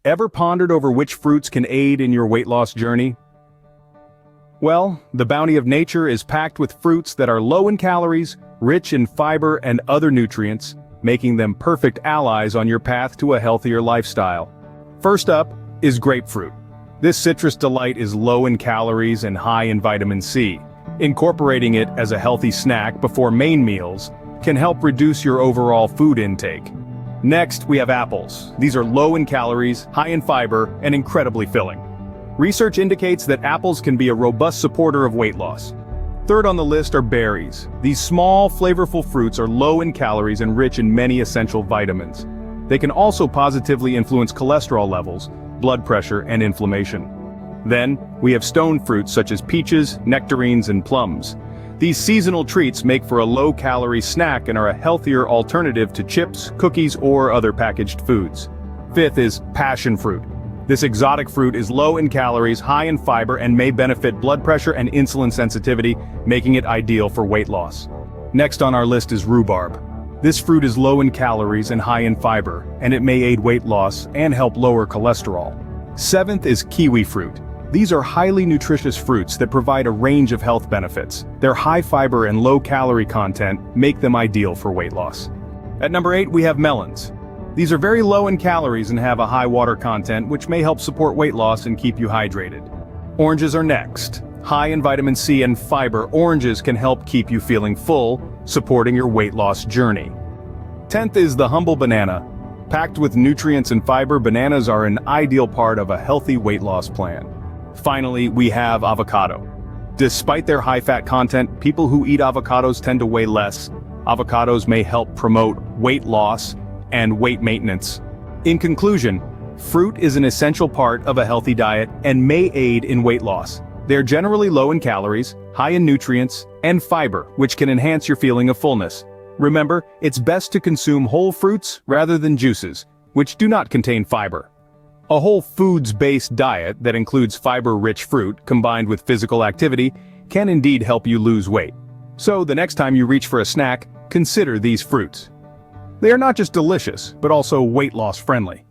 Ever pondered over which fruits can aid in your weight loss journey? Well, the bounty of nature is packed with fruits that are low in calories, rich in fiber and other nutrients, making them perfect allies on your path to a healthier lifestyle. First up is grapefruit. This citrus delight is low in calories and high in vitamin C. Incorporating it as a healthy snack before main meals can help reduce your overall food intake. Next, we have apples. These are low in calories, high in fiber, and incredibly filling. Research indicates that apples can be a robust supporter of weight loss. Third on the list are berries. These small, flavorful fruits are low in calories and rich in many essential vitamins. They can also positively influence cholesterol levels, blood pressure, and inflammation. Then, we have stone fruits such as peaches, nectarines, and plums. These seasonal treats make for a low-calorie snack and are a healthier alternative to chips, cookies, or other packaged foods. Fifth is passion fruit. This exotic fruit is low in calories, high in fiber, and may benefit blood pressure and insulin sensitivity, making it ideal for weight loss. Next on our list is rhubarb. This fruit is low in calories and high in fiber, and it may aid weight loss and help lower cholesterol. Seventh is kiwifruit. These are highly nutritious fruits that provide a range of health benefits. Their high fiber and low calorie content make them ideal for weight loss. At number 8, we have melons. These are very low in calories and have a high water content, which may help support weight loss and keep you hydrated. Oranges are next. High in vitamin C and fiber, oranges can help keep you feeling full, supporting your weight loss journey. 10th is the humble banana. Packed with nutrients and fiber, bananas are an ideal part of a healthy weight loss plan. Finally, we have avocado. Despite their high fat content, people who eat avocados tend to weigh less. Avocados may help promote weight loss and weight maintenance. In conclusion, fruit is an essential part of a healthy diet and may aid in weight loss. They're generally low in calories, high in nutrients, and fiber, which can enhance your feeling of fullness. Remember, it's best to consume whole fruits rather than juices, which do not contain fiber. A whole foods-based diet that includes fiber-rich fruit combined with physical activity can indeed help you lose weight. So the next time you reach for a snack, consider these fruits. They are not just delicious, but also weight loss friendly.